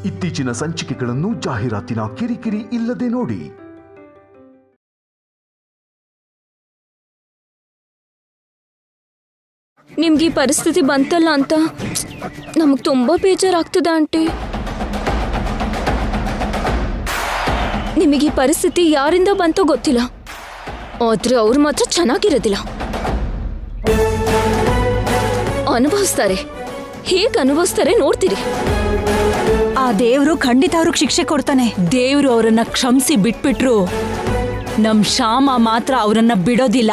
ಇತ್ತೀಚಿನ ಸಂಚಿಕೆಗಳನ್ನು ಜಾಹೀರಾತಿನ ಕಿರಿಕಿರಿ ಇಲ್ಲದೆ ನೋಡಿ. ನಿಮ್ಗೆ ಈ ಪರಿಸ್ಥಿತಿ ಬಂತಲ್ಲ ಅಂತ ನಮಗೆ ತುಂಬಾ ಬೇಜಾರಾಗ್ತದೆ ಆಂಟಿ. ನಿಮಗೆ ಈ ಪರಿಸ್ಥಿತಿ ಯಾರಿಂದ ಬಂತೋ ಗೊತ್ತಿಲ್ಲ, ಆದ್ರೆ ಅವ್ರು ಮಾತ್ರ ಚೆನ್ನಾಗಿರೋದಿಲ್ಲ. ಅನುಭವಿಸ್ತಾರೆ. ಹೇಗೆ ಅನುಭವಿಸ್ತಾರೆ ನೋಡ್ತೀರಿ. ಆ ದೇವ್ರು ಖಂಡಿತ ಅವ್ರಿಗೆ ಶಿಕ್ಷೆ ಕೊಡ್ತಾನೆ. ದೇವ್ರು ಅವರನ್ನ ಕ್ಷಮಿಸಿ ಬಿಟ್ಬಿಟ್ರು, ನಮ್ ಶ್ಯಾಮ ಮಾತ್ರ ಅವರನ್ನ ಬಿಡೋದಿಲ್ಲ.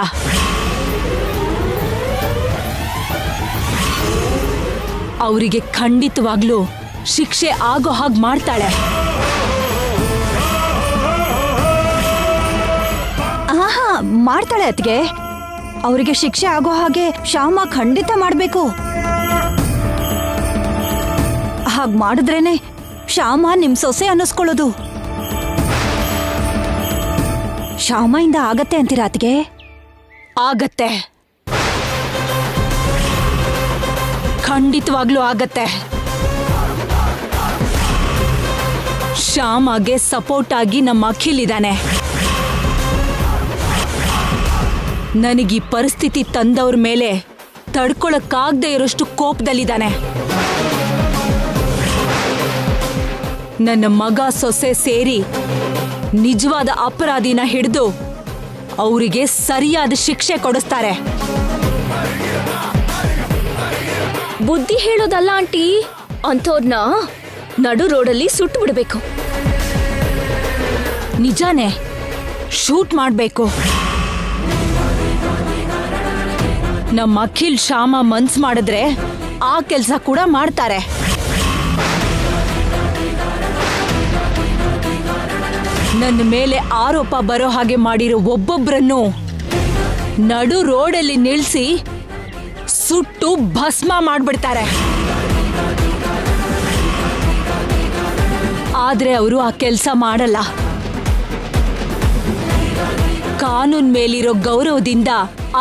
ಅವರಿಗೆ ಖಂಡಿತವಾಗ್ಲೂ ಶಿಕ್ಷೆ ಆಗೋ ಹಾಗೆ ಮಾಡ್ತಾಳೆ. ಆಹಾ, ಮಾಡ್ತಾಳೆ ಅತ್ಗೆ. ಅವರಿಗೆ ಶಿಕ್ಷೆ ಆಗೋ ಹಾಗೆ ಶ್ಯಾಮ ಖಂಡಿತ ಮಾಡ್ಬೇಕು. ಹಾಗೆ ಮಾಡಿದ್ರೇನೆ ಶ್ಯಾಮ ನಿಮ್ ಸೊಸೆ ಅನ್ನಿಸ್ಕೊಳ್ಳೋದು. ಶ್ಯಾಮಯಿಂದ ಆಗತ್ತೆ ಅಂತೀರಾ ಅತ್ಗೆ? ಆಗತ್ತೆ, ಖಂಡಿತವಾಗ್ಲೂ ಆಗತ್ತೆ. ಶ್ಯಾಮಗೆ ಸಪೋರ್ಟ್ ಆಗಿ ನಮ್ಮ ಅಖಿಲ್ ಇದ್ದಾನೆ. ನನಗೀ ಪರಿಸ್ಥಿತಿ ತಂದವ್ರ ಮೇಲೆ ತಡ್ಕೊಳಕ್ಕಾಗದೆ ಇರೋಷ್ಟು ಕೋಪದಲ್ಲಿದ್ದಾನೆ. ನನ್ನ ಮಗ ಸೊಸೆ ಸೇರಿ ನಿಜವಾದ ಅಪರಾಧಿನ ಹಿಡಿದು ಅವರಿಗೆ ಸರಿಯಾದ ಶಿಕ್ಷೆ ಕೊಡಿಸ್ತಾರೆ. ಬುದ್ಧಿ ಹೇಳೋದಲ್ಲ ಆಂಟಿ, ಅಂಥವ್ರನ್ನ ನಡು ರೋಡಲ್ಲಿ ಸುಟ್ಟು ಬಿಡಬೇಕು. ನಿಜಾನೇ, ಶೂಟ್ ಮಾಡಬೇಕು. ನಮ್ಮ ಅಖಿಲ್ ಶ್ಯಾಮ ಮನ್ಸ್ ಮಾಡಿದ್ರೆ ಆ ಕೆಲಸ ಕೂಡ ಮಾಡ್ತಾರೆ. ನನ್ನ ಮೇಲೆ ಆರೋಪ ಬರೋ ಹಾಗೆ ಮಾಡಿರೋ ಒಬ್ಬೊಬ್ಬರನ್ನು ನಡು ರೋಡಲ್ಲಿ ನಿಲ್ಲಿಸಿ ಸುಟ್ಟು ಭಸ್ಮ ಮಾಡ್ಬಿಡ್ತಾರೆ. ಆದ್ರೆ ಅವರು ಆ ಕೆಲಸ ಮಾಡಲ್ಲ. ಕಾನೂನ್ ಮೇಲಿರೋ ಗೌರವದಿಂದ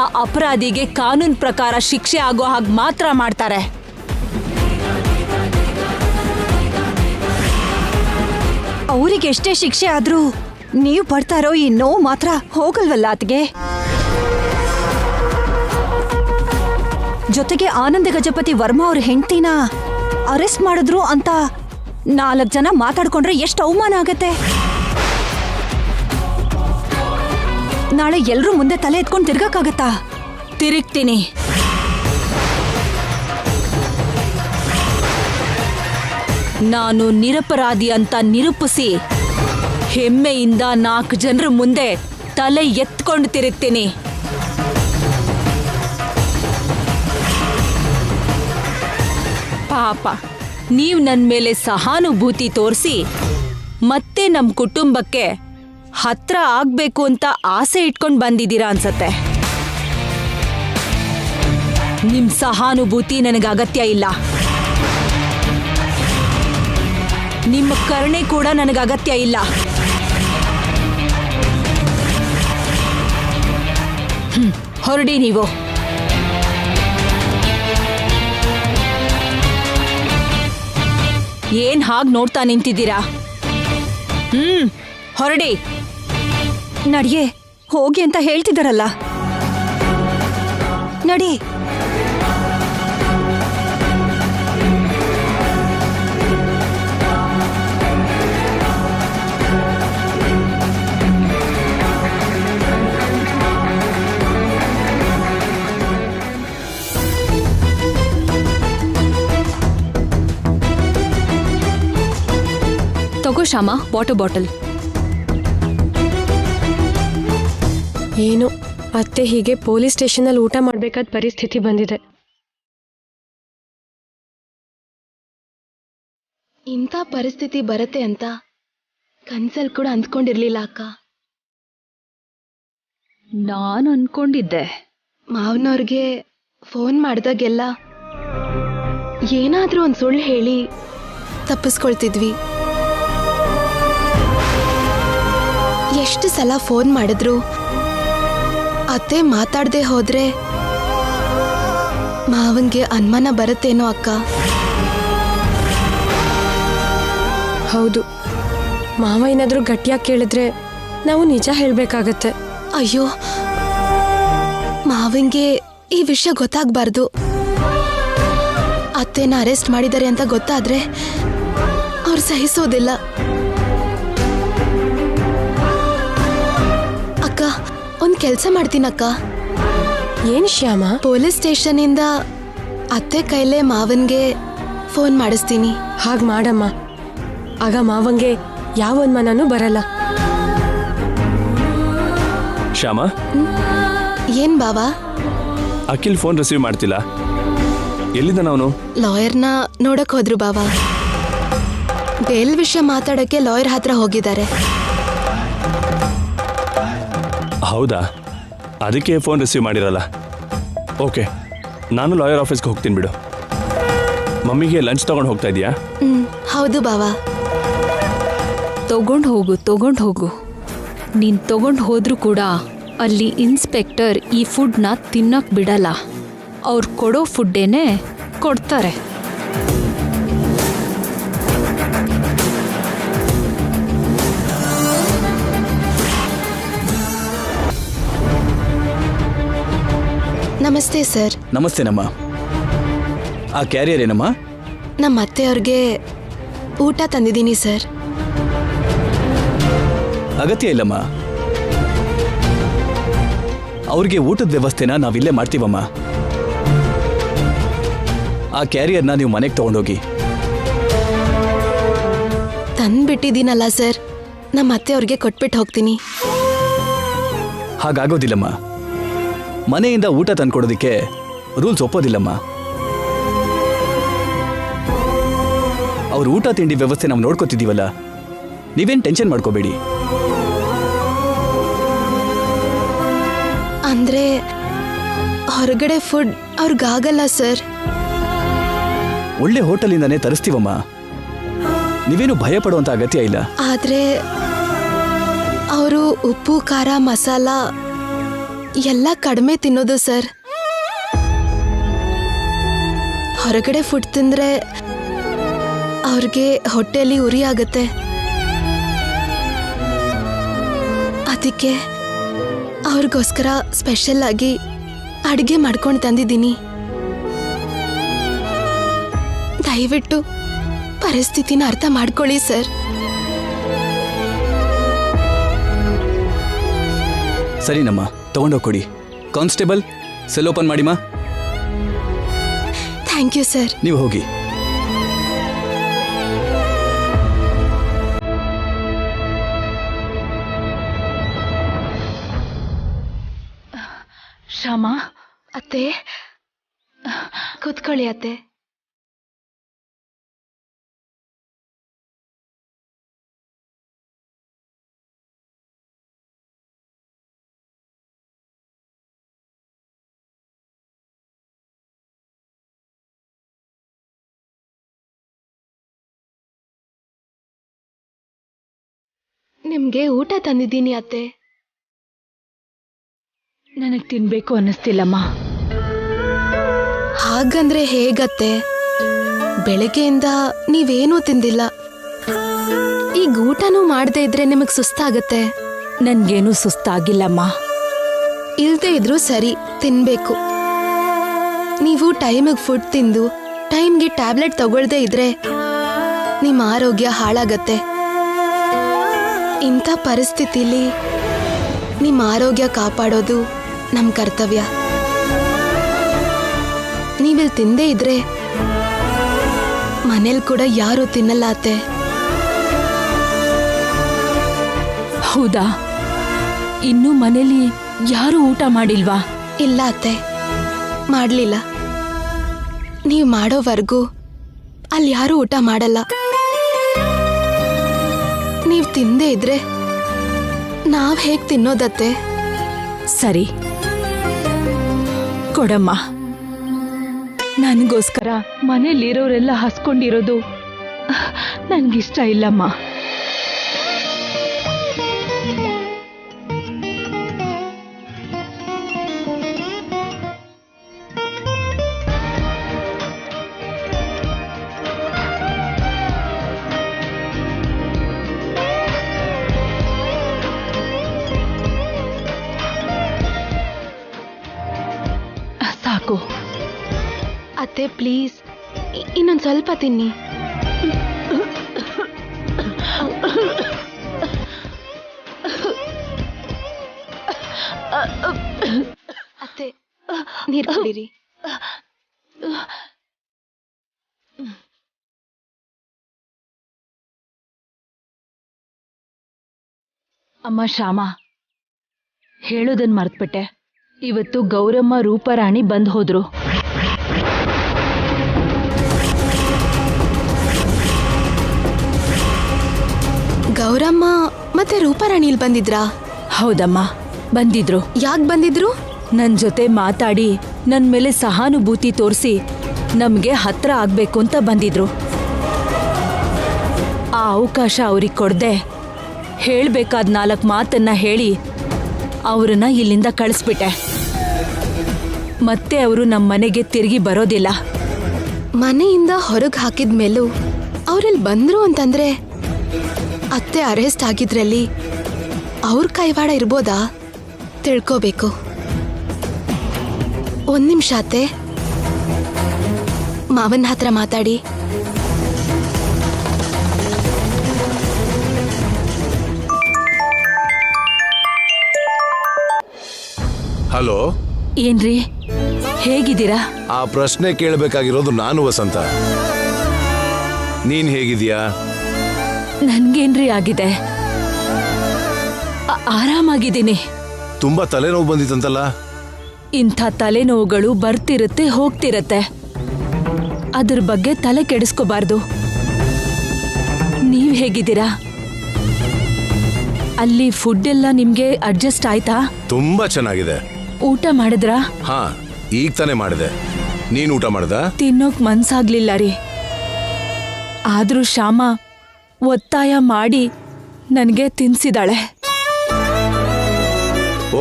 ಆ ಅಪರಾಧಿಗೆ ಕಾನೂನ್ ಪ್ರಕಾರ ಶಿಕ್ಷೆ ಆಗೋ ಹಾಗೆ ಮಾತ್ರ ಮಾಡ್ತಾರೆ. ಅವರಿಗೆ ಎಷ್ಟೇ ಶಿಕ್ಷೆ ಆದ್ರೂ ನೀವು ಪಡ್ತಾರೋ ಈ ನೋವು ಮಾತ್ರ ಹೋಗಲ್ವಲ್ಲ ಅತ್ಗೆ? ಜೊತೆಗೆ ಆನಂದ ಗಜಪತಿ ವರ್ಮಾ ಅವ್ರ ಹೆಂಡತಿನ ಅರೆಸ್ಟ್ ಮಾಡಿದ್ರು ಅಂತ 4 ಜನ ಮಾತಾಡ್ಕೊಂಡ್ರೆ ಎಷ್ಟು ಅವಮಾನ ಆಗತ್ತೆ. ನಾಳೆ ಎಲ್ರೂ ಮುಂದೆ ತಲೆ ಎತ್ಕೊಂಡು ತಿರ್ಗಕ್ಕಾಗತ್ತಾ? ತಿರುಗ್ತೀನಿ. ನಾನು ನಿರಪರಾಧಿ ಅಂತ ನಿರೂಪಿಸಿ ಹೆಮ್ಮೆಯಿಂದ 4 ಜನರ ಮುಂದೆ ತಲೆ ಎತ್ಕೊಂಡು ತಿರುಗ್ತೀನಿ. ಪಾಪ, ನೀವು ನನ್ನ ಮೇಲೆ ಸಹಾನುಭೂತಿ ತೋರಿಸಿ ಮತ್ತೆ ನಮ್ಮ ಕುಟುಂಬಕ್ಕೆ ಹತ್ರ ಆಗ್ಬೇಕು ಅಂತ ಆಸೆ ಇಟ್ಕೊಂಡು ಬಂದಿದ್ದೀರಾ ಅನ್ಸತ್ತೆ. ನಿಮ್ ಸಹಾನುಭೂತಿ ನನಗೆ ಅಗತ್ಯ ಇಲ್ಲ. ನಿಮ್ಮ ಕರುಣೆ ಕೂಡ ನನಗೆ ಅಗತ್ಯ ಇಲ್ಲ. ಹೊರಡಿ ನೀವು. ಏನ್ ಹಾಗೆ ನೋಡ್ತಾ ನಿಂತಿದ್ದೀರಾ? ಹೊರಡಿ. ನಡಿಯೇ, ಹೋಗಿ ಅಂತ ಹೇಳ್ತಿದ್ದಾರಲ್ಲ, ನಡಿ. ತಗೋ ಶ್ಯಾಮ, ವಾಟರ್ ಬಾಟಲ್. ಏನು ಅತ್ತೆ ಹೀಗೆ ಪೊಲೀಸ್ ಸ್ಟೇಷನಲ್ಲಿ ಊಟ ಮಾಡಬೇಕಾದ ಪರಿಸ್ಥಿತಿ ಬಂದಿದೆ. ಇಂಥ ಪರಿಸ್ಥಿತಿ ಬರುತ್ತೆ ಅಂತ ಕನ್ಸಲ್ ಕೂಡ ಅಂದ್ಕೊಂಡಿರ್ಲಿಲ್ಲ ಅಕ್ಕ. ನಾನು ಅನ್ಕೊಂಡಿದ್ದೆ. ಮಾವನವ್ರಿಗೆ ಫೋನ್ ಮಾಡಿದಾಗೆಲ್ಲ ಏನಾದ್ರೂ ಒಂದು ಸುಳ್ಳು ಹೇಳಿ ತಪ್ಪಿಸ್ಕೊಳ್ತಿದ್ವಿ. ಎಷ್ಟು ಸಲ ಫೋನ್ ಮಾಡಿದ್ರು ಅತ್ತೆ ಮಾತಾಡದೆ ಹೋದ್ರೆ ಮಾವನ್ಗೆ ಅನುಮಾನ ಬರುತ್ತೇನೋ ಅಕ್ಕ. ಹೌದು, ಮಾವ ಏನಾದರೂ ಗಟ್ಟಿಯಾಗಿ ಕೇಳಿದ್ರೆ ನಾವು ನಿಜ ಹೇಳಬೇಕಾಗತ್ತೆ. ಅಯ್ಯೋ, ಮಾವಂಗೆ ಈ ವಿಷಯ ಗೊತ್ತಾಗಬಾರ್ದು. ಅತ್ತೆನ ಅರೆಸ್ಟ್ ಮಾಡಿದ್ದಾರೆ ಅಂತ ಗೊತ್ತಾದ್ರೆ ಅವ್ರು ಸಹಿಸೋದಿಲ್ಲ. ಅಕ್ಕ, ಒಂದು ಕೆಲಸ ಮಾಡ್ತೀನಕ್ಕ. ಏನು ಶ್ಯಾಮ? ಪೊಲೀಸ್ ಸ್ಟೇಷನಿಂದ ಅತ್ತೆ ಕೈಲೇ ಮಾವನ್ಗೆ ಫೋನ್ ಮಾಡಿಸ್ತೀನಿ. ಹಾಗೆ ಮಾಡಮ್ಮ, ಆಗ ಮಾವಂಗೆ ಯಾವ ಅನುಮಾನನೂ ಬರಲ್ಲ. ಶ್ಯಾಮ, ಏನ್ ಬಾವಾ? ಅಖಿಲ್ ಫೋನ್ ರಿಸೀವ್ ಮಾಡ್ತಿಲ್ಲ, ಎಲ್ಲಿದ್ದಾನ ಅವನು? ಲಾಯರ್ನ ನೋಡಕ್ ಹೋದ್ರು ಬಾವಾ. ಬೇಲ್ ವಿಷಯ ಮಾತಾಡಕ್ಕೆ ಲಾಯರ್ ಹತ್ರ ಹೋಗಿದ್ದಾರೆ. ಹೌದಾ, ಅದಕ್ಕೆ ಫೋನ್ ರಿಸೀವ್ ಮಾಡಿರಲ್ಲ. ಓಕೆ, ನಾನು ಲಾಯರ್ ಆಫೀಸ್ಗೆ ಹೋಗ್ತೀನಿ ಬಿಡು. ಮಮ್ಮಿಗೆ ಲಂಚ್ ತಗೊಂಡು ಹೋಗ್ತಾ ಇದೀಯಾ? ಹೌದು ಬಾವಾ. ತಗೊಂಡು ಹೋಗು. ನೀನ್ ತಗೊಂಡು ಹೋದ್ರೂ ಕೂಡ ಅಲ್ಲಿ ಇನ್ಸ್ಪೆಕ್ಟರ್ ಈ ಫುಡ್ನ ತಿನ್ನಕ್ ಬಿಡಲ್ಲ. ಅವ್ರು ಕೊಡೋ ಫುಡ್ಡೇನೆ ಕೊಡ್ತಾರೆ. ನಮಸ್ತೆ ಸರ್. ನಮಸ್ತೆನಮ್ಮ. ಆ ಕ್ಯಾರಿಯರ್ ಏನಮ್ಮ? ನಮ್ಮ ಅತ್ತೆಯವ್ರಿಗೆ ಊಟ ತಂದಿದ್ದೀನಿ ಸರ್. ಅಗತ್ಯ ಇಲ್ಲಮ್ಮ, ಅವ್ರಿಗೆ ಊಟದ ವ್ಯವಸ್ಥೆನ ನಾವಿಲ್ಲೇ ಮಾಡ್ತೀವಮ್ಮ. ಆ ಕ್ಯಾರಿಯರ್ನ ನೀವು ಮನೆಗೆ ತಗೊಂಡೋಗಿ. ತಂದ್ಬಿಟ್ಟಿದ್ದೀನಲ್ಲ ಸರ್, ನಮ್ಮ ಅತ್ತೆಯವ್ರಿಗೆ ಕೊಟ್ಬಿಟ್ಟು ಹೋಗ್ತೀನಿ. ಹಾಗಾಗೋದಿಲ್ಲಮ್ಮ, ಮನೆಯಿಂದ ಊಟ ತಂದ್ಕೊಡೋದಕ್ಕೆ ರೂಲ್ಸ್ ಒಪ್ಪೋದಿಲ್ಲಮ್ಮ. ಅವ್ರ ಊಟ ತಿಂಡಿ ವ್ಯವಸ್ಥೆ ನಾವು ನೋಡ್ಕೋತಿದ್ದೀವಲ್ಲ, ನೀವೇನು ಟೆನ್ಷನ್ ಮಾಡ್ಕೋಬೇಡಿ. ಅಂದ್ರೆ ಹೊರಗಡೆ ಫುಡ್ ಅವ್ರಿಗಾಗಲ್ಲ ಸರ್. ಒಳ್ಳೆ ಹೋಟೆಲಿಂದಾನೇ ತರಿಸ್ತೀವಮ್ಮ, ನೀವೇನು ಭಯ ಪಡುವಂತ ಅಗತ್ಯ ಇಲ್ಲ. ಆದ್ರೆ ಅವರು ಉಪ್ಪು ಖಾರ ಮಸಾಲ ಎಲ್ಲ ಕಡಿಮೆ ತಿನ್ನೋದು ಸರ್. ಹೊರಗಡೆ ಫುಡ್ ತಿಂದ್ರೆ ಅವ್ರಿಗೆ ಹೊಟ್ಟೆಯಲ್ಲಿ ಉರಿ ಆಗುತ್ತೆ. ಅದಕ್ಕೆ ಅವ್ರಿಗೋಸ್ಕರ ಸ್ಪೆಷಲ್ ಆಗಿ ಅಡುಗೆ ಮಾಡ್ಕೊಂಡು ತಂದಿದ್ದೀನಿ. ದಯವಿಟ್ಟು ಪರಿಸ್ಥಿತಿನ ಅರ್ಥ ಮಾಡ್ಕೊಳ್ಳಿ ಸರ್. ಸರಿನಮ್ಮ, ತಗೊಂಡೋಗಿ ಕೊಡಿ. ಕಾನ್ಸ್ಟೇಬಲ್, ಸೆಲ್ ಓಪನ್ ಮಾಡಿಮಾ. Thank you sir. ನೀವು ಹೋಗಿ. ಶ್ಯಾಮ, ಅತ್ತೆ ಕೂತ್ಕೊಳ್ಳಿ ಅತ್ತೆ. ನಿಮ್ಗೆ ಊಟ ತಂದಿದ್ದೀನಿ ಅತ್ತೆ. ನನಗೆ ತಿನ್ಬೇಕು ಅನ್ನಿಸ್ತಿಲ್ಲಮ್ಮ. ಹಾಗಂದ್ರೆ ಹೇಗತ್ತೆ? ಬೆಳಗ್ಗೆಯಿಂದ ನೀವೇನೂ ತಿಂದಿಲ್ಲ. ಈಗ ಊಟನೂ ಮಾಡದೇ ಇದ್ರೆ ನಿಮಗ್ ಸುಸ್ತಾಗತ್ತೆ. ನನ್ಗೇನು ಸುಸ್ತಾಗಿಲ್ಲಮ್ಮ. ಇಲ್ದೇ ಇದ್ರೂ ಸರಿ, ತಿನ್ಬೇಕು. ನೀವು ಟೈಮಿಗೆ ಫುಡ್ ತಿಂದು ಟೈಮ್ಗೆ ಟ್ಯಾಬ್ಲೆಟ್ ತಗೊಳ್ದೇ ಇದ್ರೆ ನಿಮ್ಮ ಆರೋಗ್ಯ ಹಾಳಾಗತ್ತೆ. ಇಂಥ ಪರಿಸ್ಥಿತಿಲಿ ನಿಮ್ಮ ಆರೋಗ್ಯ ಕಾಪಾಡೋದು ನಮ್ಮ ಕರ್ತವ್ಯ. ನೀವಿಲ್ಲಿ ತಿಂದೇ ಇದ್ರೆ ಮನೇಲಿ ಕೂಡ ಯಾರು ತಿನ್ನಲ್ಲ ಅತ್ತೆ. ಹೌದಾ? ಇನ್ನು ಮನೇಲಿ ಯಾರು ಊಟ ಮಾಡಿಲ್ವಾ? ಇಲ್ಲ ಅತ್ತೆ, ಮಾಡಲಿಲ್ಲ. ನೀವು ಮಾಡೋವರೆಗೂ ಅಲ್ಲಿ ಯಾರೂ ಊಟ ಮಾಡಲ್ಲ. ನೀವು ತಿಂದೇ ಇದ್ರೆ ನಾವ್ ಹೇಗ್ ತಿನ್ನೋದತ್ತೆ? ಸರಿ ಕೊಡಮ್ಮ. ನನಗೋಸ್ಕರ ಮನೇಲಿರೋರೆಲ್ಲ ಹಸ್ಕೊಂಡಿರೋದು ನನಗಿಷ್ಟ ಇಲ್ಲಮ್ಮ. ಅತ್ತೆ ಪ್ಲೀಸ್ ಇನ್ನೊಂದು ಸ್ವಲ್ಪ ತಿನ್ನಿ. ಅತ್ತೆ ನೀರು ಕುಡೀರಿ. ಅಮ್ಮ ಶ್ಯಾಮ, ಹೇಳೋದನ್ ಮರ್ತ್ಬಿಟ್ಟೆ. ಇವತ್ತು ಗೌರಮ್ಮ ರೂಪರಾಣಿ ಬಂದ್ ಹೋದ್ರು. ಗೌರಮ್ಮ ಮತ್ತೆ ರೂಪಾರಾಣಿ ಇಲ್ಲಿ ಬಂದಿದ್ರಾ? ಹೌದಮ್ಮ, ಬಂದಿದ್ರು. ಯಾಕೆ ಬಂದಿದ್ರು? ನನ್ ಜೊತೆ ಮಾತಾಡಿ ನನ್ ಮೇಲೆ ಸಹಾನುಭೂತಿ ತೋರಿಸಿ ನಮ್ಗೆ ಹತ್ರ ಆಗ್ಬೇಕು ಅಂತ ಬಂದಿದ್ರು. ಆ ಅವಕಾಶ ಅವ್ರಿಗೆ ಕೊಡ್ದೆ ಹೇಳ್ಬೇಕಾದ 4 ಮಾತನ್ನ ಹೇಳಿ ಅವ್ರನ್ನ ಇಲ್ಲಿಂದ ಕಳಿಸ್ಬಿಟ್ಟೆ. ಮತ್ತೆ ಅವರು ನಮ್ಮ ಮನೆಗೆ ತಿರುಗಿ ಬರೋದಿಲ್ಲ. ಮನೆಯಿಂದ ಹೊರಗೆ ಹಾಕಿದ್ಮೇಲೂ ಅವ್ರಲ್ಲಿ ಬಂದ್ರು ಅಂತಂದ್ರೆ ಅತ್ತೆ ಅರೆಸ್ಟ್ ಆಗಿದ್ರಲ್ಲಿ ಅವ್ರ ಕೈವಾಡ ಇರ್ಬೋದಾ? ತಿಳ್ಕೋಬೇಕು. 1 ನಿಮಿಷ ಅತ್ತೆ, ಮಾವನ ಹತ್ರ ಮಾತಾಡಿ. ಹಲೋ, ಏನ್ರಿ ಹೇಗಿದ್ದೀರಾ? ಆ ಪ್ರಶ್ನೆ ಕೇಳಬೇಕಾಗಿರೋದು ನಾನು ವಸಂತ. ನೀನ್ ಹೇಗಿದ್ಯಾ? ನನ್ಗೇನ್ರಿ ಆಗಿದೆ? ಆರಾಮಾಗಿದ್ದೀನಿ. ತುಂಬಾ ತಲೆನೋವು ಬಂದಿತ್ತಂತಲ್ಲ? ಇಂಥ ತಲೆನೋವುಗಳು ಬರ್ತಿರುತ್ತೆ ಹೋಗ್ತಿರತ್ತೆ. ಅದ್ರ ಬಗ್ಗೆ ತಲೆ ಕೆಡಿಸ್ಕೋಬಾರ್ದು. ನೀವ್ ಹೇಗಿದ್ದೀರಾ? ಅಲ್ಲಿ ಫುಡ್ ಎಲ್ಲ ನಿಮ್ಗೆ ಅಡ್ಜಸ್ಟ್ ಆಯ್ತಾ? ತುಂಬಾ ಚೆನ್ನಾಗಿದೆ. ಊಟ ಮಾಡಿದ್ರಾ? ಹಾ, ಈಗ ತಾನೇ ಮಾಡಿದೆ. ನೀನ್ ಊಟ ಮಾಡ್ದ? ತಿನ್ನೋಕ್ ಮನ್ಸಾಗ್ಲಿಲ್ಲ ರೀ. ಆದ್ರೂ ಶ್ಯಾಮ ಒತ್ತಾಯ ಮಾಡಿ ನನಗೆ ತಿನ್ಸಿದಾಳೆ.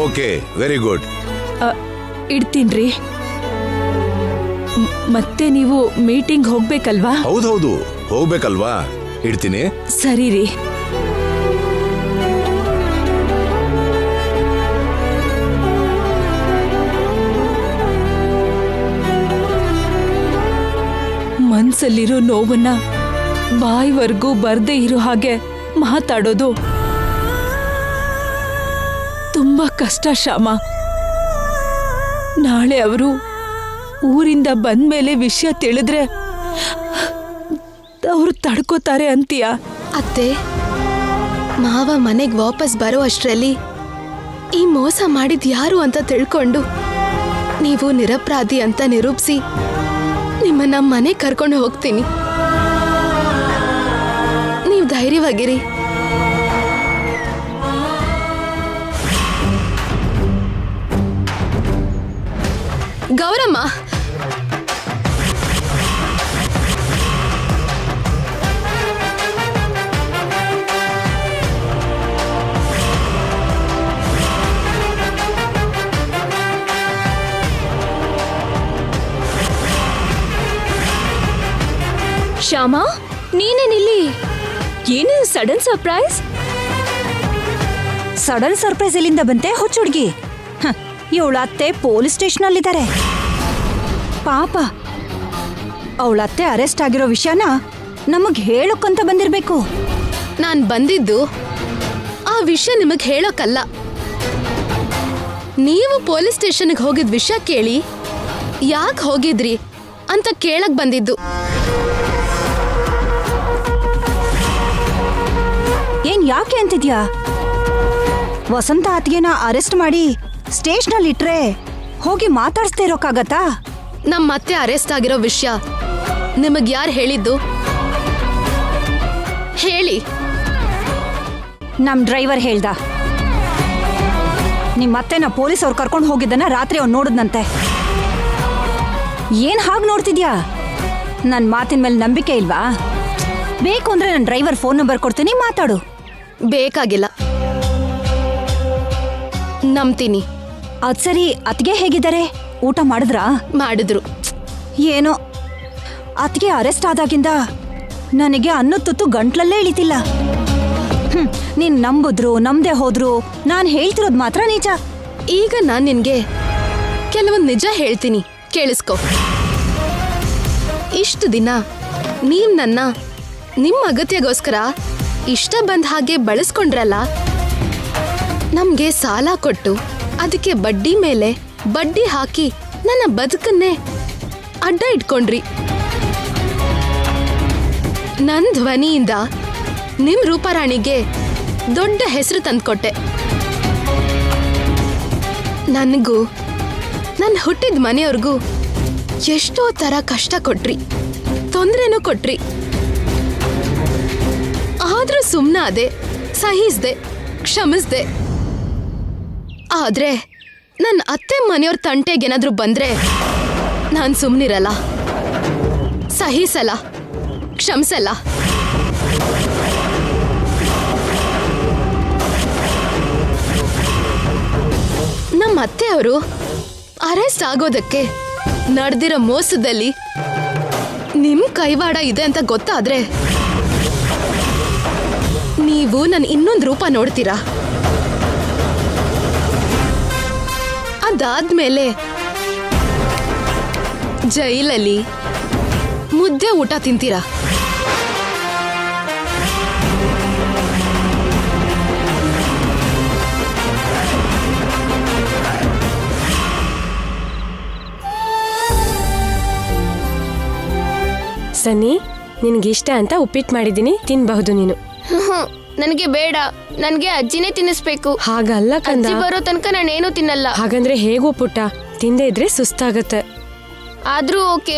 Okay, very good. ಇಡ್ತೀನ್ರಿ. ಮತ್ತೆ ನೀವು ಮೀಟಿಂಗ್ ಹೋಗ್ಬೇಕಲ್ವಾ? ಹೌದೌದು, ಹೋಗ್ಬೇಕಲ್ವಾ? ಇಡ್ತೀನಿ. ಸರಿ ರೀ. ಮನ್ಸಲ್ಲಿರೋ ನೋವನ್ನ ಬಾಯಿವರೆಗೂ ಬರ್ದೇ ಇರೋ ಹಾಗೆ ಮಾತಾಡೋದು ತುಂಬಾ ಕಷ್ಟ ಶ್ಯಾಮ. ನಾಳೆ ಅವರು ಊರಿಂದ ಬಂದ್ಮೇಲೆ ವಿಷಯ ತಿಳಿದ್ರೆ ಅವರು ತಡ್ಕೋತಾರೆ ಅಂತೀಯ? ಅತ್ತೆ, ಮಾವ ಮನೆಗೆ ವಾಪಸ್ ಬರೋ ಅಷ್ಟರಲ್ಲಿ ಈ ಮೋಸ ಮಾಡಿದ್ ಯಾರು ಅಂತ ತಿಳ್ಕೊಂಡು ನೀವು ನಿರಪರಾಧಿ ಅಂತ ನಿರೂಪಿಸಿ ನಿಮ್ಮನ್ನ ಮನೆ ಕರ್ಕೊಂಡು ಹೋಗ್ತೀನಿ. ನೀವು ಧೈರ್ಯವಾಗಿರಿ. ಗೌರಮ್ಮ, ಶ್ಯಾಮ, ನೀನೇನಿಲ್ಲಿ? ಏನು ಸಡನ್ ಸರ್ಪ್ರೈಸ್? ಸಡನ್ ಸರ್ಪ್ರೈಸ್ ಎಲ್ಲಿಂದ ಬಂತೆ ಹುಚ್ಚುಡ್ಗಿ? ಇವಳ ಅತ್ತೆ ಪೊಲೀಸ್ ಸ್ಟೇಷನಲ್ಲಿದ್ದಾರೆ. ಪಾಪ, ಅವಳ ಅತ್ತೆ ಅರೆಸ್ಟ್ ಆಗಿರೋ ವಿಷಯನ ನಮಗ್ ಹೇಳೋಕ್ಕಂತ ಬಂದಿರ್ಬೇಕು. ನಾನ್ ಬಂದಿದ್ದು ಆ ವಿಷಯ ನಿಮಗ್ ಹೇಳೋಕ್ಕಲ್ಲ. ನೀವು ಪೊಲೀಸ್ ಸ್ಟೇಷನ್ಗೆ ಹೋಗಿದ್ ವಿಷಯ ಕೇಳಿ ಯಾಕೆ ಹೋಗಿದ್ರಿ ಅಂತ ಕೇಳಕ್ ಬಂದಿದ್ದು. ಏನ್ ಯಾಕೆ ಅಂತಿದ್ಯಾ? ವಸಂತ ಅತ್ತಿಗೆನ ಅರೆಸ್ಟ್ ಮಾಡಿ ಸ್ಟೇಷನಲ್ಲಿ ಇಟ್ರೆ ಹೋಗಿ ಮಾತಾಡ್ಸ್ತಾ ಇರೋಕ್ಕಾಗತ್ತಾ? ನಮ್ಮ ಮತ್ತೆ ಅರೆಸ್ಟ್ ಆಗಿರೋ ವಿಷಯ ನಿಮಗ್ ಯಾರು ಹೇಳಿದ್ದು? ಹೇಳಿ. ನಮ್ ಡ್ರೈವರ್ ಹೇಳ್ದ. ನಿಮ್ಮತ್ತೆನ ಪೊಲೀಸ್ ಅವ್ರು ಕರ್ಕೊಂಡು ಹೋಗಿದ್ದನ್ನ ರಾತ್ರಿ ಅವ್ನು ನೋಡಿದ್ನಂತೆ. ಏನ್ ಹಾಗೆ ನೋಡ್ತಿದ್ಯಾ? ನನ್ನ ಮಾತಿನ ಮೇಲೆ ನಂಬಿಕೆ ಇಲ್ವಾ? ಬೇಕು ಅಂದ್ರೆ ನನ್ನ ಡ್ರೈವರ್ ಫೋನ್ ನಂಬರ್ ಕೊಡ್ತೀನಿ, ಮಾತಾಡು. ಬೇಕಾಗಿಲ್ಲ, ನಂಬ್ತೀನಿ. ಅದ್ ಸರಿ, ಅತ್ಗೆ ಹೇಗಿದ್ದಾರೆ? ಊಟ ಮಾಡಿದ್ರಾ? ಮಾಡಿದ್ರು. ಏನೋ ಅತ್ಗೆ ಅರೆಸ್ಟ್ ಆದಾಗಿಂದ ನನಗೆ ಅನ್ನದ ತುತ್ತು ಗಂಟ್ಲಲ್ಲೇ ಇಳಿತಿಲ್ಲ. ನೀನ್ ನಂಬಿದ್ರು ನಂಬದೆ ಹೋದ್ರು ನಾನು ಹೇಳ್ತಿರೋದು ಮಾತ್ರ ನಿಜ. ಈಗ ನಾನ್ ನಿನ್ಗೆ ಕೆಲವೊಂದು ನಿಜ ಹೇಳ್ತೀನಿ, ಕೇಳಿಸ್ಕೊ. ಇಷ್ಟು ದಿನ ನೀವ್ ನನ್ನ ನಿಮ್ಮ ಅಗತ್ಯಗೋಸ್ಕರ ಇಷ್ಟ ಬಂದ ಹಾಗೆ ಬಳಸ್ಕೊಂಡ್ರಲ್ಲ. ನಮ್ಗೆ ಸಾಲ ಕೊಟ್ಟು ಅದಕ್ಕೆ ಬಡ್ಡಿ ಮೇಲೆ ಬಡ್ಡಿ ಹಾಕಿ ನನ್ನ ಬದುಕನ್ನೇ ಅಡ್ಡ ಇಟ್ಕೊಂಡ್ರಿ. ನನ್ ಧ್ವನಿಯಿಂದ ನಿಮ್ ರೂಪರಾಣಿಗೆ ದೊಡ್ಡ ಹೆಸರು ತಂದ್ಕೊಟ್ಟೆ. ನನಗೂ ನನ್ನ ಹುಟ್ಟಿದ ಮನೆಯವ್ರಿಗೂ ಎಷ್ಟೋ ತರ ಕಷ್ಟ ಕೊಟ್ರಿ, ತೊಂದ್ರೆನೂ ಕೊಟ್ರಿ. ಆದ್ರೂ ಸುಮ್ಮನಾದೆ, ಸಹಿಸ್ದೆ, ಕ್ಷಮಿಸ್ದೆ. ಆದ್ರೆ ನನ್ನ ಅತ್ತೆ ಮನೆಯವ್ರ ತಂಟೆಗೇನಾದ್ರೂ ಬಂದ್ರೆ ನಾನು ಸುಮ್ಮನಿರಲ್ಲ, ಸಹಿಸಲ್ಲ, ಕ್ಷಮಿಸಲ್ಲ. ನಮ್ಮ ಅತ್ತೆಯವರು ಅರೆಸ್ಟ್ ಆಗೋದಕ್ಕೆ ನಡೆದಿರೋ ಮೋಸದಲ್ಲಿ ನಿಮ್ ಕೈವಾಡ ಇದೆ ಅಂತ ಗೊತ್ತಾದ್ರೆ ನೀವು ನನ್ನ ಇನ್ನೊಂದು ರೂಪ ನೋಡ್ತೀರಾ. ಅದಾದ್ಮೇಲೆ ಜೈಲಲ್ಲಿ ಮುದ್ದೆ ಊಟ ತಿಂತೀರಾ. ಸನ್ನಿ, ನಿನ್ಗಿಷ್ಟ ಅಂತ ಉಪ್ಪಿಟ್ಟು ಮಾಡಿದ್ದೀನಿ, ತಿನ್ಬಹುದು ನೀನು. ನನಗೆ ಬೇಡ, ನನಗೆ ಅಜ್ಜಿನೇ ತಿನ್ನಿಸ್ಬೇಕು. ಹಾಗಲ್ಲ ಕಂದ, ಅಜ್ಜಿ ಬರೋ ತನಕ ನಾನೇನು ತಿನ್ನಲ್ಲ. ಹಾಗಂದ್ರೆ ಹೇಗೋ ಪುಟ್ಟ, ತಿಂದೇ ಇದ್ರೆ ಸುಸ್ತಾಗತ್ತೆ. ಆದ್ರೂ ಓಕೆ,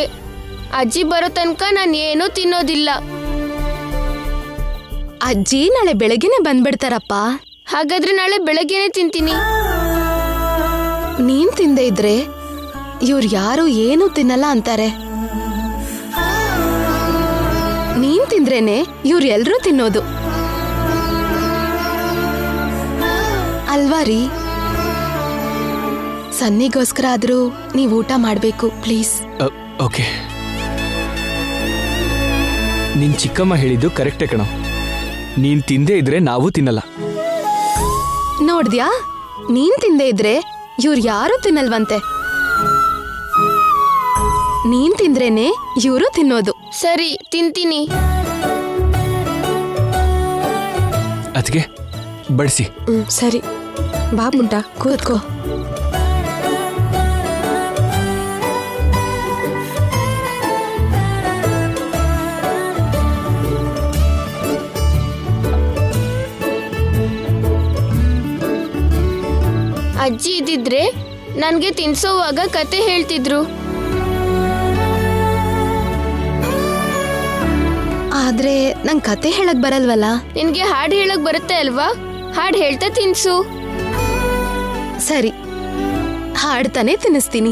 ಅಜ್ಜಿ ಬರೋ ತನಕ ನಾನು ಏನೂ ತಿನ್ನೋದಿಲ್ಲ. ಅಜ್ಜಿ ನಾಳೆ ಬೆಳಗ್ಗೆನೆ ಬಂದ್ಬಿಡ್ತಾರಪ್ಪ. ಹಾಗಾದ್ರೆ ನಾಳೆ ಬೆಳಗ್ಗೆನೆ ತಿಂತೀನಿ. ನೀನ್ ತಿಂದೇ ಇದ್ರೆ ಇವ್ರು ಯಾರು ಏನೂ ತಿನ್ನಲ್ಲ ಅಂತಾರೆ. ನೀನ್ ತಿಂದ್ರೇನೆ ಇವ್ರು ಎಲ್ರೂ ತಿನ್ನೋದು ಅಲ್ವಾ ರೀ? ಸನ್ನಿಗೋಸ್ಕರ ಆದ್ರೂ ನೀವು ಊಟ ಮಾಡ್ಬೇಕು ಪ್ಲೀಸ್. ಓಕೆ, ನಿನ್ ಚಿಕ್ಕಮ್ಮ ಹೇಳಿದ್ದು ಕರೆಕ್ಟೇ ಕಣೋ. ನೀನ್ ತಿಂದೇ ಇದ್ರೆ ನಾವು ತಿನ್ನಲ್ಲ. ನೋಡ್ದ್ಯಾ, ನೀನ್ ತಿಂದೇ ಇದ್ರೆ ಇವ್ರು ಯಾರು ತಿನ್ನಲ್ವಂತೆ. ನೀನ್ ತಿಂದ್ರೇನೆ ಇವರು ತಿನ್ನೋದು. ಸರಿ, ತಿಂತೀನಿ. ಅದಕ್ಕೆ ಬಡಿಸಿ. ಸರಿ, ಬಾ ಪುಟ್ಟ, ಕೂತ್ಕೋ. ಅಜ್ಜಿ ಇದ್ದಿದ್ರೆ ನನ್ಗೆ ತಿನ್ಸೋವಾಗ ಕತೆ ಹೇಳ್ತಿದ್ರು. ಆದ್ರೆ ನಂಗ್ ಕತೆ ಹೇಳಕ್ ಬರಲ್ವಲ್ಲ. ನಿನ್ಗೆ ಹಾಡು ಹೇಳಕ್ ಬರುತ್ತೆ ಅಲ್ವಾ? ಹಾಡು ಹೇಳ್ತಾ ತಿನ್ಸು. ಸರಿ, ಹಾಡ್ತಾನೆ ತಿನ್ನಿಸ್ತೀನಿ.